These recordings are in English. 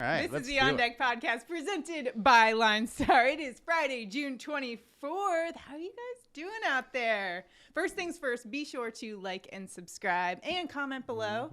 All right, This is the On Deck podcast presented by LineStar. It is Friday, June 24th. How are you guys doing out there? First things first, be sure to like and subscribe and comment below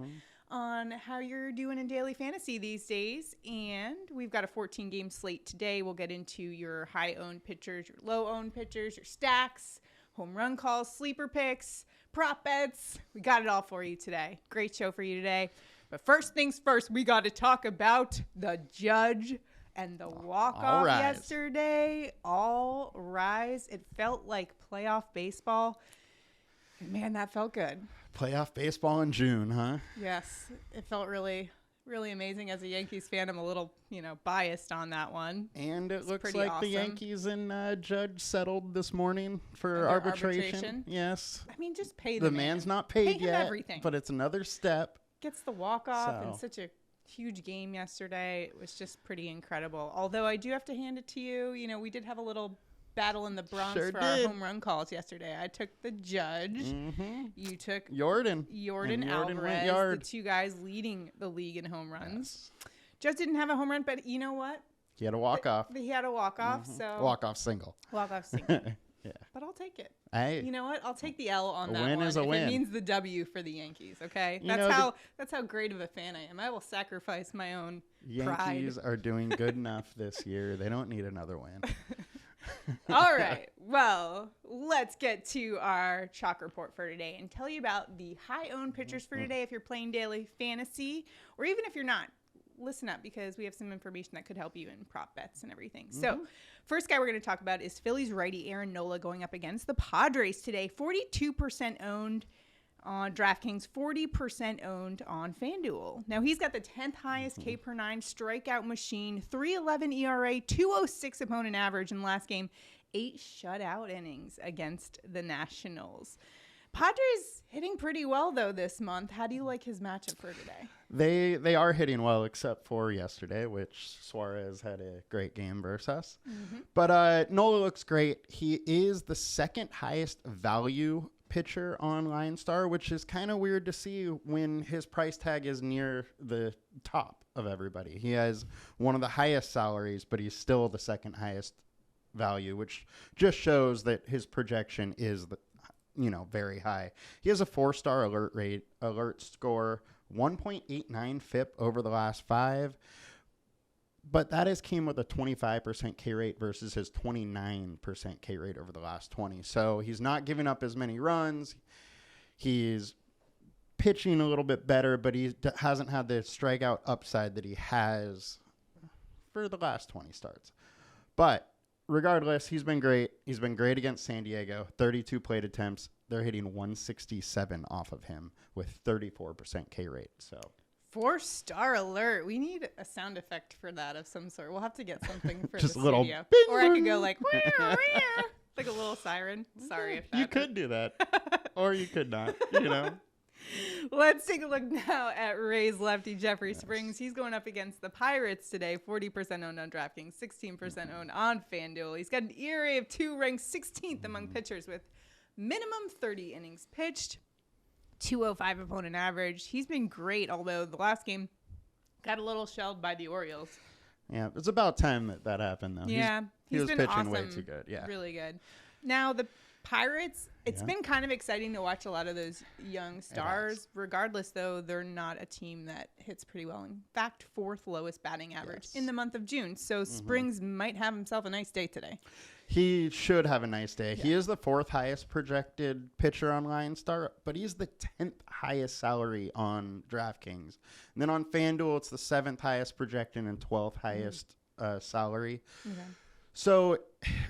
on how you're doing in daily fantasy these days. And we've got a 14-game slate today. We'll get into your high-owned pitchers, your low-owned pitchers, your stacks, home run calls, sleeper picks, prop bets. We got it all for you today. Great show for you today. But first things first, we got to talk about the Judge and the walk-off yesterday. All rise. It felt like playoff baseball. Man, that felt good. Playoff baseball in June, huh? Yes. It felt really, really amazing. As a Yankees fan, I'm a little, biased on that one. And it looks like awesome. The Yankees and Judge settled this morning for arbitration. Yes. I mean, just pay the man's not paid yet, everything. But it's another step. Gets the walk-off in such a huge game yesterday. It was just pretty incredible. Although I do have to hand it to you. We did have a little battle in the Bronx for our home run calls yesterday. I took the Judge. Mm-hmm. You took Jordan Alvarez, the two guys leading the league in home runs. Yes. Judge didn't have a home run, but you know what? He had a walk-off. He had a walk-off. So walk-off single. Yeah. But I'll take it. Hey, you know what? I'll take the L on that one. A win is a win. It means the W for the Yankees, okay? That's how great of a fan I am. I will sacrifice my own pride. Yankees are doing good enough this year. They don't need another win. All right. Well, let's get to our chalk report for today and tell you about the high-owned pitchers for today if you're playing daily fantasy, or even if you're not. Listen up, because we have some information that could help you in prop bets and everything. So first guy we're going to talk about is Phillies righty Aaron Nola going up against the Padres today. 42% owned on DraftKings, 40% owned on Fanduel. Now he's got the 10th highest K per 9 strikeout machine, 3.11 ERA, 2.06 opponent average in the last game, 8 shutout innings against the Nationals. Padres hitting pretty well, though, this month. How do you like his matchup for today? They are hitting well, except for yesterday, which Suarez had a great game versus us. But Nola looks great. He is the second highest value pitcher on LineStar, which is kind of weird to see when his price tag is near the top of everybody. He has one of the highest salaries, but he's still the second highest value, which just shows that his projection is very high. He has a 4-star alert score, 1.89 FIP over the last 5. But that has came with a 25% K rate versus his 29% K rate over the last 20. So he's not giving up as many runs. He's pitching a little bit better, but he hasn't had the strikeout upside that he has for the last 20 starts. But regardless, he's been great. He's been great against San Diego. 32 plate attempts. They're hitting 167 off of him with 34% K rate. So 4-star alert. We need a sound effect for that of some sort. We'll have to get something for just the a little studio. Bing, or I could go like, like a little siren. Sorry if that. You could do that. Or you could not, Let's take a look now at Rays lefty Jeffrey Springs. He's going up against the Pirates today. 40% owned on DraftKings, 16% owned on FanDuel. He's got an ERA of 2, ranked 16th among pitchers with minimum 30 innings pitched, 2.05 opponent average. He's been great, although the last game got a little shelled by the Orioles. Yeah, it's about time that happened, though. Yeah, he was been pitching awesome, way too good. Yeah, really good. Now the Pirates, it's been kind of exciting to watch a lot of those young stars. Regardless, though, they're not a team that hits pretty well. In fact, 4th lowest batting average in the month of June. So Springs might have himself a nice day today. He should have a nice day. Yeah. He is the 4th highest projected pitcher on LineStar, but he's the 10th highest salary on DraftKings. And then on FanDuel, it's the 7th highest projected and 12th highest salary. Okay. So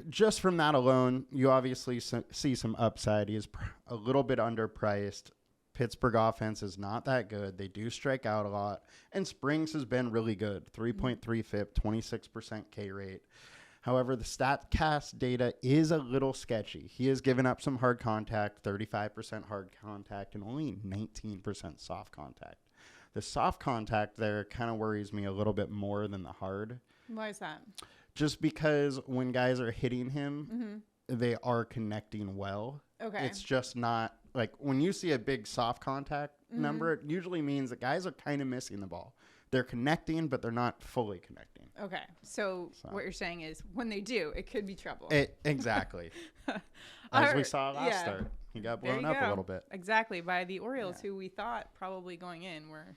just from that alone, you obviously see some upside. He is a little bit underpriced. Pittsburgh offense is not that good. They do strike out a lot. And Springs has been really good. 3.3 FIP, 26% K rate. However, the StatCast data is a little sketchy. He has given up some hard contact, 35% hard contact, and only 19% soft contact. The soft contact there kind of worries me a little bit more than the hard. Why is that? Just because when guys are hitting him, they are connecting well. Okay. It's just not like when you see a big soft contact number, it usually means that guys are kind of missing the ball. they're connecting, but they're not fully connecting. Okay. So what you're saying is when they do, it could be trouble. Exactly. As we saw last start. He got blown up a little bit. Exactly. By the Orioles, who we thought probably going in were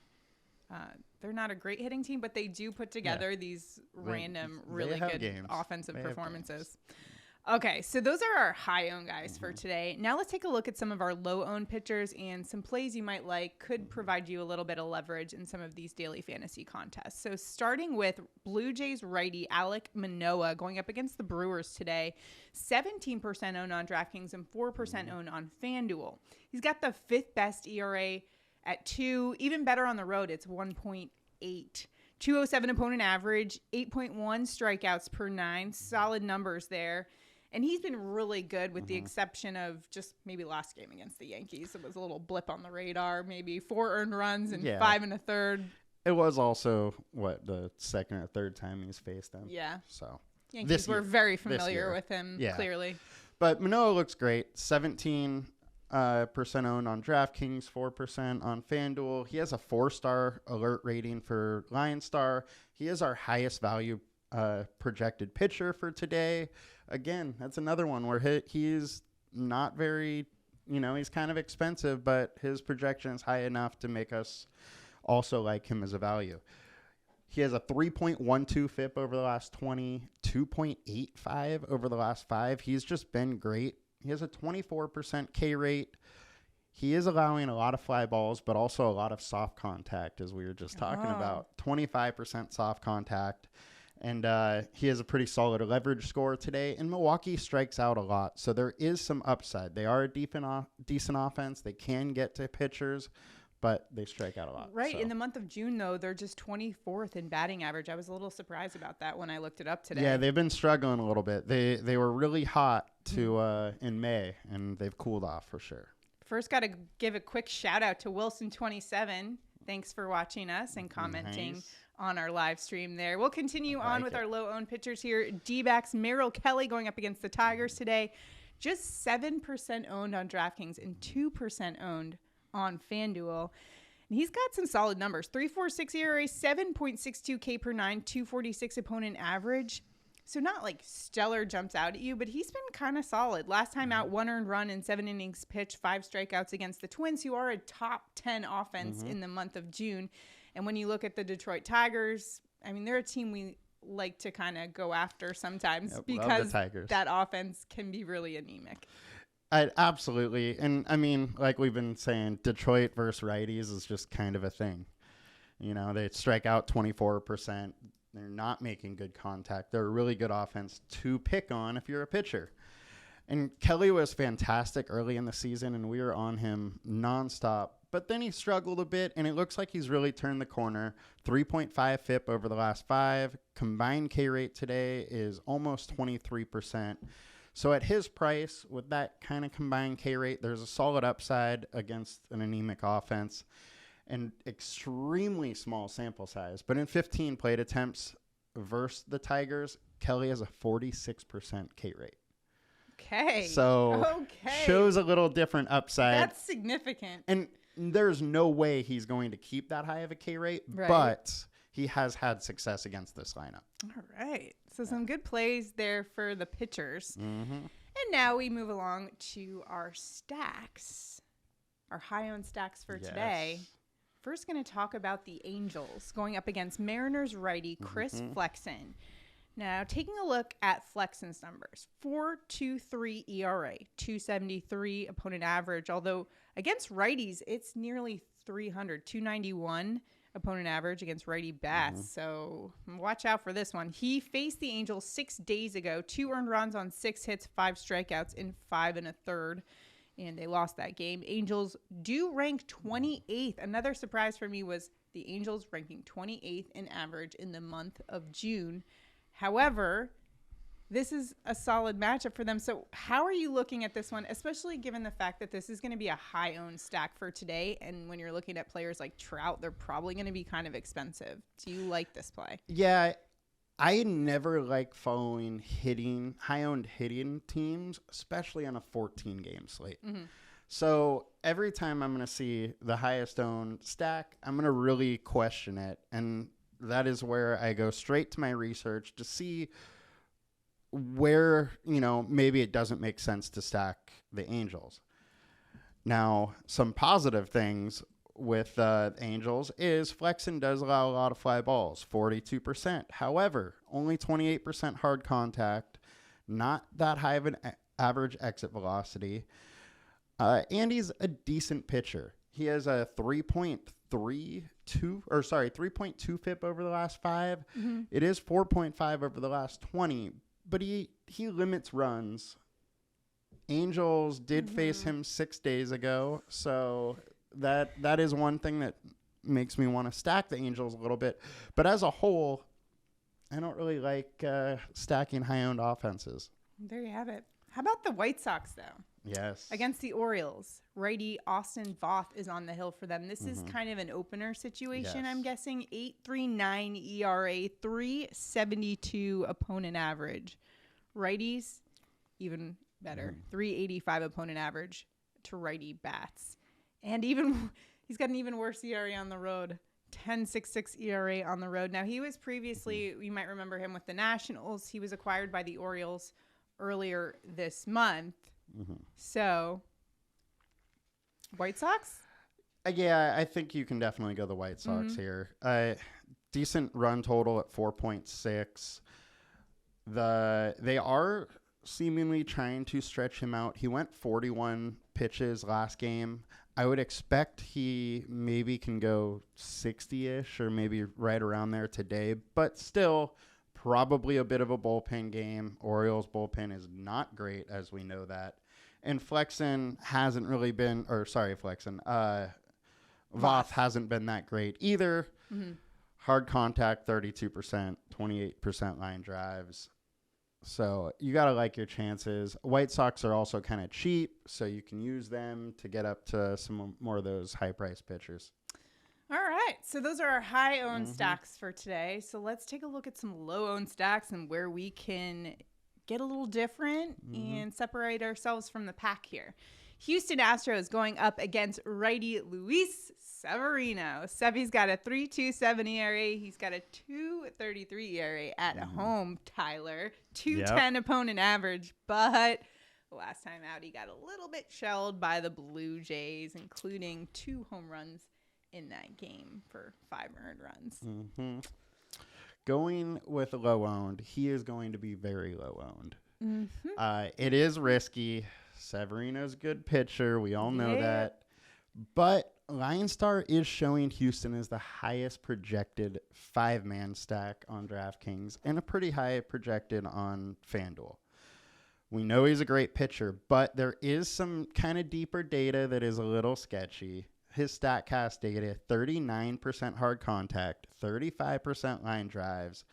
they're not a great hitting team, but they do put together these random, really good offensive performances. Okay, so those are our high-owned guys for today. Now let's take a look at some of our low-owned pitchers and some plays you might like could provide you a little bit of leverage in some of these daily fantasy contests. So starting with Blue Jays righty Alek Manoah going up against the Brewers today, 17% owned on DraftKings and 4% owned on Fanduel. He's got the 5th best ERA at 2, even better on the road, it's 1.8. 207 opponent average, 8.1 strikeouts per 9, solid numbers there. And he's been really good with the exception of just maybe last game against the Yankees. It was a little blip on the radar, maybe 4 earned runs and 5 1/3. It was also, the second or third time he's faced them. Yeah. So Yankees were very familiar with him, clearly. But Manoah looks great. 17% owned on DraftKings, 4% on FanDuel. He has a 4-star alert rating for LineStar. He is our highest value projected pitcher for today. Again, that's another one where he's not very, he's kind of expensive, but his projection is high enough to make us also like him as a value. He has a 3.12 FIP over the last 20, 2.85 over the last 5. He's just been great. He has a 24% K rate. He is allowing a lot of fly balls, but also a lot of soft contact, as we were just talking about. 25% soft contact. And he has a pretty solid leverage score today. And Milwaukee strikes out a lot, so there is some upside. They are a decent offense. They can get to pitchers, but they strike out a lot. Right. So. In the month of June, though, they're just 24th in batting average. I was a little surprised about that when I looked it up today. Yeah, they've been struggling a little bit. They were really hot in May, and they've cooled off for sure. First, got to give a quick shout out to Wilson27. Thanks for watching us and commenting on our live stream there. We'll continue on with our low-owned pitchers here. Dbacks, Merrill Kelly going up against the Tigers today. Just 7% owned on DraftKings and 2% owned on FanDuel. And he's got some solid numbers. 3.46 ERA, 7.62 K per 9, 246 opponent average. So not like stellar jumps out at you, but he's been kind of solid. Last time out, 1 earned run in 7 innings pitched, 5 strikeouts against the Twins, who are a top 10 offense in the month of June. And when you look at the Detroit Tigers, I mean, they're a team we like to kind of go after sometimes because that offense can be really anemic. Absolutely. And I mean, like we've been saying, Detroit versus righties is just kind of a thing. They strike out 24%. They're not making good contact. They're a really good offense to pick on if you're a pitcher. And Kelly was fantastic early in the season, and we were on him nonstop. But then he struggled a bit, and it looks like he's really turned the corner. 3.5 FIP over the last 5. Combined K rate today is almost 23%. So at his price, with that kind of combined K rate, there's a solid upside against an anemic offense and extremely small sample size. But in 15 plate attempts versus the Tigers, Kelly has a 46% K rate. Okay. So shows a little different upside. That's significant. And there's no way he's going to keep that high of a K rate, but he has had success against this lineup. All right. So some good plays there for the pitchers. And now we move along to our stacks, our high-owned stacks for today. First, going to talk about the Angels going up against Mariners righty Chris Flexen. Now, taking a look at Flexen's numbers, 4.23 ERA, 273 opponent average, although against righties, it's nearly 300, 291 opponent average against righty bats. So watch out for this one. He faced the Angels 6 days ago, 2 earned runs on 6 hits, 5 strikeouts in 5 1/3. And they lost that game. Angels do rank 28th. Another surprise for me was the Angels ranking 28th in average in the month of June. However, this is a solid matchup for them. So how are you looking at this one, especially given the fact that this is going to be a high-owned stack for today? And when you're looking at players like Trout, they're probably going to be kind of expensive. Do you like this play? Yeah, I never like following high-owned hitting teams, especially on a 14-game slate. So every time I'm going to see the highest owned stack, I'm going to really question it. And that is where I go straight to my research to see where, maybe it doesn't make sense to stack the Angels. Now, some positive things with Angels is Flexen does allow a lot of fly balls, 42%. However, only 28% hard contact, not that high of an average exit velocity. And he's a decent pitcher. He has a 3.2 FIP over the last 5. Mm-hmm. It is 4.5 over the last 20, but he limits runs. Angels did face him 6 days ago, so that is one thing that makes me want to stack the Angels a little bit. But as a whole, I don't really like stacking high-owned offenses. There you have it. How about the White Sox, though? Yes. Against the Orioles, righty Austin Voth is on the hill for them. This is kind of an opener situation, I'm guessing. 8.39 ERA, 3.72 opponent average. Righties, even better. 3.85 opponent average to righty bats. And he's got an even worse ERA on the road. 10.66 ERA on the road. Now, he was previously, you might remember him with the Nationals. He was acquired by the Orioles earlier this month. So, White Sox? Yeah, I think you can definitely go the White Sox here. Decent run total at 4.6. They are seemingly trying to stretch him out. He went 41 pitches last game. I would expect he maybe can go 60-ish or maybe right around there today, but still probably a bit of a bullpen game. Orioles bullpen is not great, as we know that. And Flexen hasn't really been, Voth hasn't been that great either. Hard contact, 32%, 28% line drives. So you got to like your chances. White Sox are also kind of cheap, so you can use them to get up to some more of those high-priced pitchers. All right, so those are our high-owned stacks for today. So let's take a look at some low-owned stacks and where we can get a little different and separate ourselves from the pack here. Houston Astros going up against righty Luis Severino. Sevy's got a 3.27 ERA. He's got a 2.33 ERA at home, Tyler. 2.10 opponent average, but last time out he got a little bit shelled by the Blue Jays, including 2 home runs in that game for 5 earned runs. Going with low-owned, he is going to be very low-owned. It is risky. Severino's a good pitcher. We all know that. But LineStar is showing Houston as the highest projected 5-man stack on DraftKings and a pretty high projected on Fanduel. We know he's a great pitcher, but there is some kind of deeper data that is a little sketchy. His StatCast data, 39% hard contact, 35% line drives,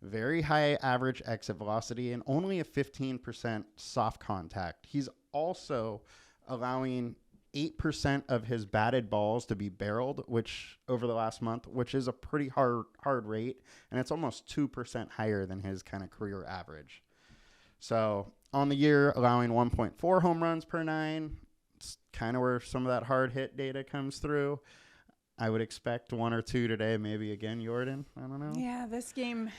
very high average exit velocity, and only a 15% soft contact. He's also allowing 8% of his batted balls to be barreled, which over the last month, which is a pretty hard rate, and it's almost 2% higher than his kind of career average. So on the year, allowing 1.4 home runs per 9, it's kind of where some of that hard hit data comes through. I would expect 1 or 2 today, maybe again, Jordan. I don't know. Yeah, this game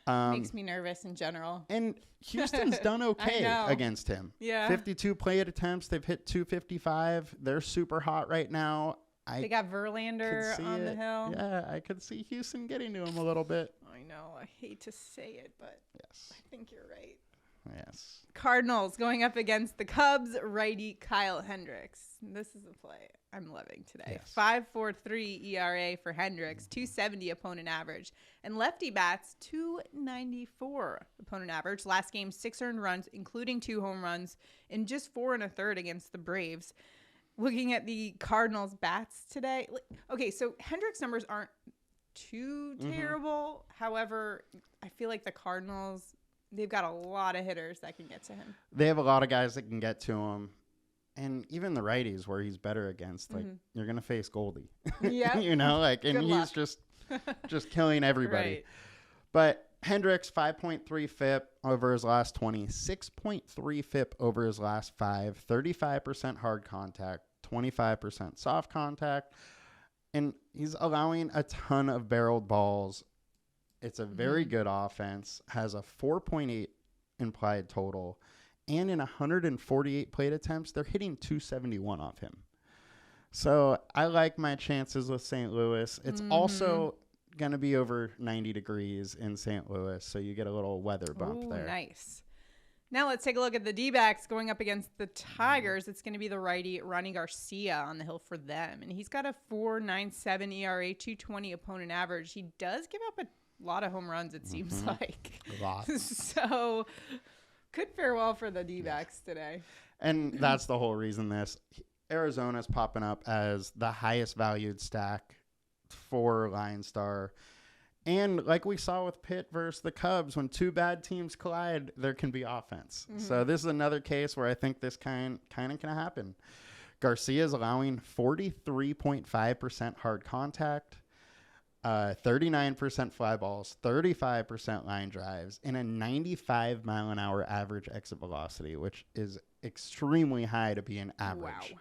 makes me nervous in general. And Houston's done okay against him. Yeah. 52 plate attempts. They've hit 255. They're super hot right now. They got Verlander on the hill. Yeah, I could see Houston getting to him a little bit. I know. I hate to say it, but yes, I think you're right. Yes. Cardinals going up against the Cubs, righty Kyle Hendricks. This is a play I'm loving today. Yes. 5.43 ERA for Hendricks, 2.70 opponent average. And lefty bats, 2.94 opponent average. Last game, 6 earned runs, including 2 home runs, in just 4 1/3 against the Braves. Looking at the Cardinals bats today. Okay, so Hendricks' numbers aren't too terrible. However, I feel like the Cardinals, they've got a lot of hitters that can get to him. They have a lot of guys that can get to him. And even the righties where he's better against, like, you're going to face Goldie. Yeah. And he's just killing everybody. Right. But Hendricks, 5.3 FIP over his last 20, 6.3 FIP over his last 5, 35% hard contact, 25% soft contact, and he's allowing a ton of barreled balls. It's a very good offense, has a 4.8 implied total, and in 148 plate attempts, they're hitting 271 off him. So I like my chances with St. Louis. It's also going to be over 90 degrees in St. Louis, so you get a little weather bump there. Nice. Now let's take a look at the D-backs going up against the Tigers. It's going to be the righty Ronnie Garcia on the hill for them, and he's got a 4.97 ERA, 220 opponent average. He does give up a lot of home runs, it seems like. A lot. So could fare well for the D-backs today. And that's the whole reason Arizona's popping up as the highest valued stack for LineStar. And like we saw with Pitt versus the Cubs, when two bad teams collide, there can be offense. So this is another case where I think this kind of can happen. Garcia is allowing 43.5% hard contact, 39% fly balls, 35% line drives, and a 95 mile an hour average exit velocity, which is extremely high to be an average.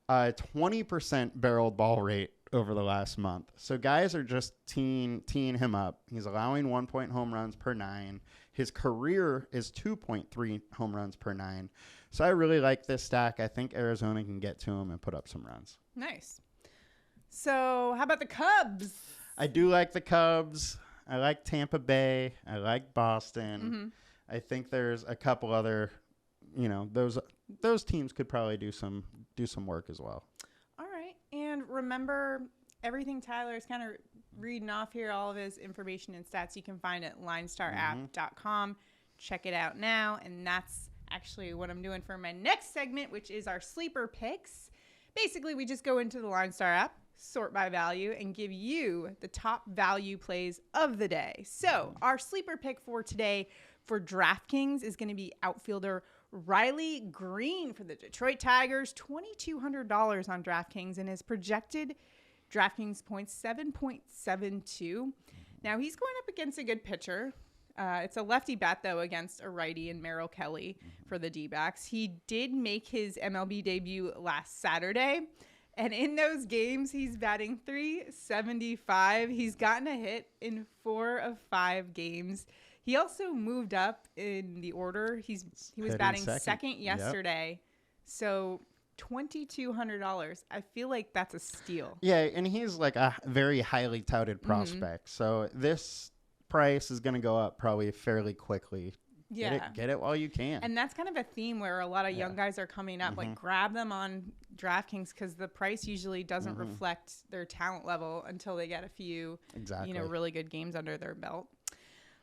Wow. 20% barreled ball rate over the last month. So guys are just teeing him up. He's allowing 1 point home runs per 9. His career is 2.3 home runs per 9. So I really like this stack. I think Arizona can get to him and put up some runs. Nice. So how about the Cubs? I do like the Cubs. I like Tampa Bay. I like Boston. I think there's a couple other, those teams could probably do some work as well. All right. And remember, everything Tyler is kind of reading off here, all of his information and stats you can find at LineStarApp.com. Check it out now. And that's actually what I'm doing for my next segment, which is our sleeper picks. Basically, we just go into the LineStar app, sort by value, and give you the top value plays of the day. So our sleeper pick for today for DraftKings is going to be outfielder Riley Green for the Detroit Tigers, $2,200 on DraftKings, and his projected DraftKings points 7.72. Now he's going up against a good pitcher. It's a lefty bat, though, against a righty in Merrill Kelly for the D-backs. He did make his MLB debut last Saturday, and in those games, he's batting .375. He's gotten a hit in 4 of 5 games. He also moved up in the order. He was batting second yesterday. Yep. So $2,200. I feel like that's a steal. Yeah, and he's like a very highly touted prospect. So this price is going to go up probably fairly quickly. Yeah. Get it while you can. And that's kind of a theme where a lot of young guys are coming up. Like, grab them on DraftKings because the price usually doesn't reflect their talent level until they get a few, really good games under their belt.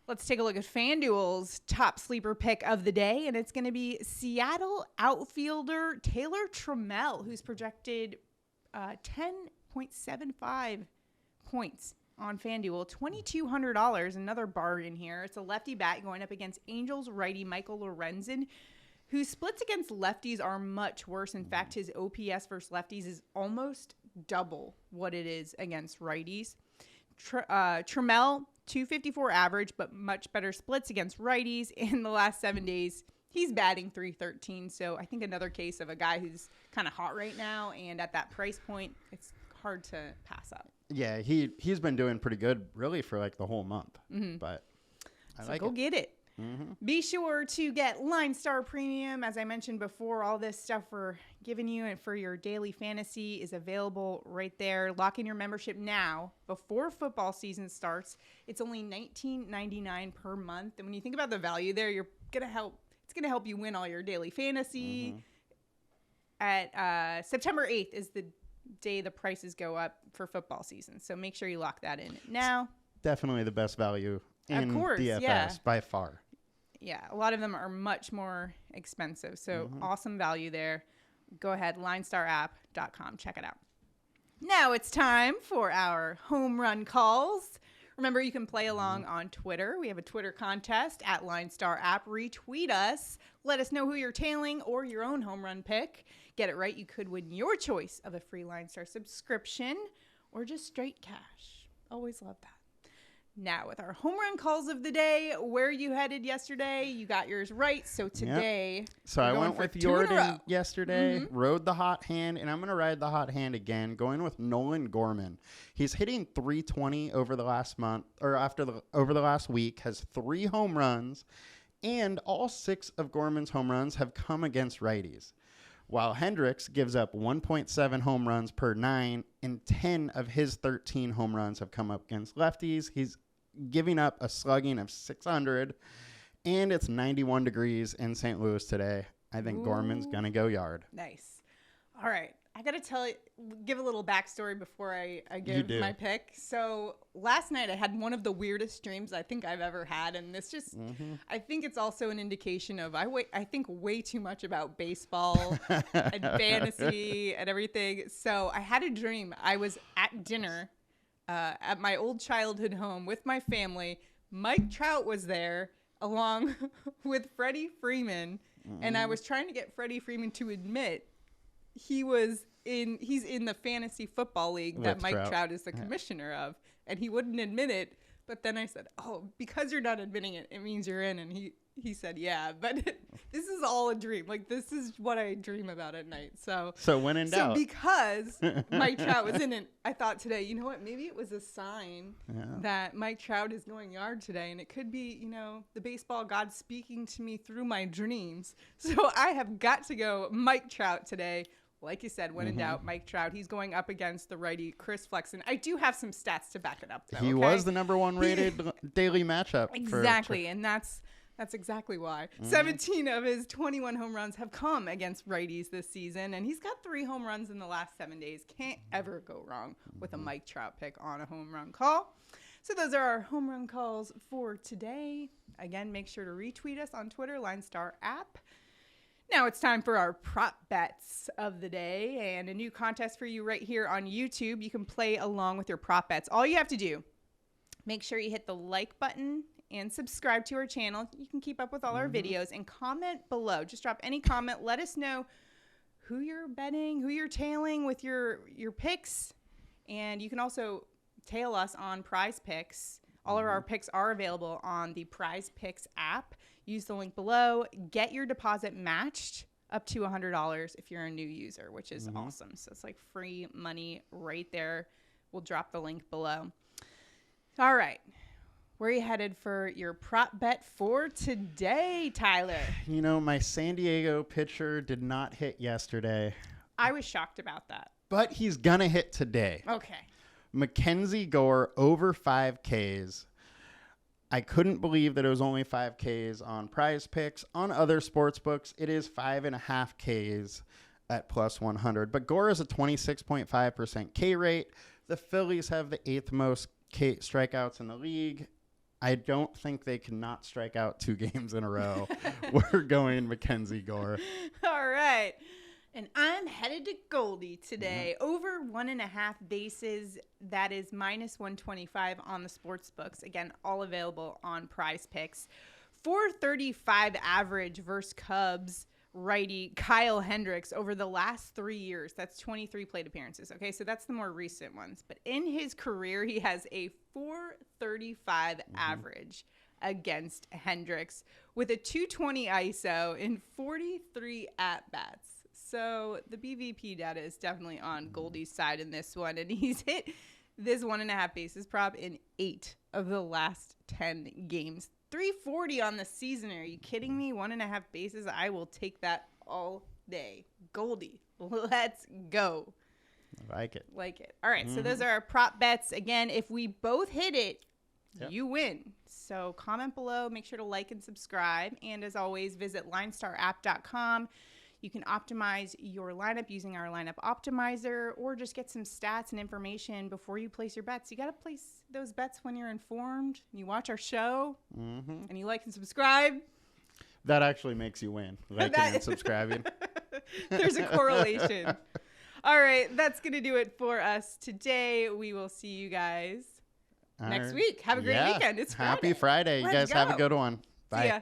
Let's take a look at FanDuel's top sleeper pick of the day, and it's going to be Seattle outfielder Taylor Trammell, who's projected 10.75 points on FanDuel. $2,200, another bargain here. It's a lefty bat going up against Angels righty Michael Lorenzen, whose splits against lefties are much worse. In fact, his OPS versus lefties is almost double what it is against righties. Trammell, 254 average, but much better splits against righties. In the last 7 days, he's batting .313. So I think another case of a guy who's kind of hot right now, and at that price point, it's hard to pass up. Yeah, he's been doing pretty good, really, for like the whole month. But I like it. Go get it. Be sure to get LineStar Premium. As I mentioned before, all this stuff we're giving you and for your daily fantasy is available right there. Lock in your membership now before football season starts. It's only $19.99 per month. And when you think about the value there, it's going to help you win all your daily fantasy. At September 8th is the day the prices go up for football season. So make sure you lock that in now. Definitely the best value in DFS by far. Yeah, a lot of them are much more expensive. So awesome value there. Go ahead, LineStarApp.com. Check it out. Now it's time for our home run calls. Remember, you can play along on Twitter. We have a Twitter contest at LineStarApp. Retweet us. Let us know who you're tailing or your own home run pick. Get it right, you could win your choice of a free LineStar subscription or just straight cash. Always love that. Now, with our home run calls of the day, where you headed yesterday, you got yours right. So today, yep. So I went with Jordan yesterday, rode the hot hand, and I'm going to ride the hot hand again, going with Nolan Gorman. He's hitting 320 over the last month, or over the last week, has 3 home runs, and all 6 of Gorman's home runs have come against righties. While Hendricks gives up 1.7 home runs per 9, and 10 of his 13 home runs have come up against lefties. He's giving up a slugging of 600, and it's 91 degrees in St. Louis today. I think Gorman's going to go yard. Nice. All right. I got to give a little backstory before I give my pick. So last night I had one of the weirdest dreams I think I've ever had. And this just, I think it's also an indication of, I think way too much about baseball and fantasy and everything. So I had a dream. I was at dinner at my old childhood home with my family. Mike Trout was there along with Freddie Freeman. And I was trying to get Freddie Freeman to admit he's in the fantasy football league that Mike Trout is the commissioner of, and he wouldn't admit it. But then I said, "Oh, because you're not admitting it, it means you're in." And he said, "Yeah, but this is all a dream. Like, this is what I dream about at night." So when in doubt, because Mike Trout was in it, I thought today, you know what? Maybe it was a sign that Mike Trout is going yard today, and it could be, the baseball god speaking to me through my dreams. So I have got to go Mike Trout today. Like you said, when in doubt, Mike Trout. He's going up against the righty Chris Flexen. I do have some stats to back it up, though. He was the number 1 rated daily matchup. Exactly, and that's exactly why. 17 of his 21 home runs have come against righties this season, and he's got 3 home runs in the last 7 days. Can't ever go wrong with a Mike Trout pick on a home run call. So those are our home run calls for today. Again, make sure to retweet us on Twitter, LineStar app. Now it's time for our prop bets of the day and a new contest for you right here on YouTube. You can play along with your prop bets. All you have to do, make sure you hit the like button and subscribe to our channel. You can keep up with all our videos and comment below. Just drop any comment. Let us know who you're betting, who you're tailing with your picks. And you can also tail us on Prize Picks. All of our picks are available on the Prize Picks app. Use the link below. Get your deposit matched up to $100 if you're a new user, which is awesome. So it's like free money right there. We'll drop the link below. All right. Where are you headed for your prop bet for today, Tyler? My San Diego pitcher did not hit yesterday. I was shocked about that. But he's going to hit today. Okay. Mackenzie Gore over 5 Ks. I couldn't believe that it was only 5 Ks on Prize Picks. On other sports books, it is 5.5 Ks at plus 100. But Gore is a 26.5% K rate. The Phillies have the 8th most K strikeouts in the league. I don't think they cannot strike out 2 games in a row. We're going Mackenzie Gore. All right. And I'm headed to Goldie today. Over 1.5 bases. That is minus 125 on the sports books. Again, all available on Prize Picks. 435 average versus Cubs righty Kyle Hendricks over the last 3 years. That's 23 plate appearances. Okay, so that's the more recent ones. But in his career, he has a 435 average against Hendricks with a 220 ISO in 43 at-bats. So the BVP data is definitely on Goldie's side in this one. And he's hit this 1.5 bases prop in 8 of the last 10 games. 340 on the season. Are you kidding me? 1.5 bases. I will take that all day. Goldie, let's go. Like it. All right. So those are our prop bets. Again, if we both hit it, you win. So comment below. Make sure to like and subscribe. And as always, visit LineStarApp.com. You can optimize your lineup using our lineup optimizer or just get some stats and information before you place your bets. You got to place those bets when you're informed. You watch our show and you like and subscribe. That actually makes you win, liking and subscribing. There's a correlation. All right, that's going to do it for us today. We will see you guys next week. Have a great weekend. It's Friday. Happy Friday. You guys have a good one. Bye. See ya.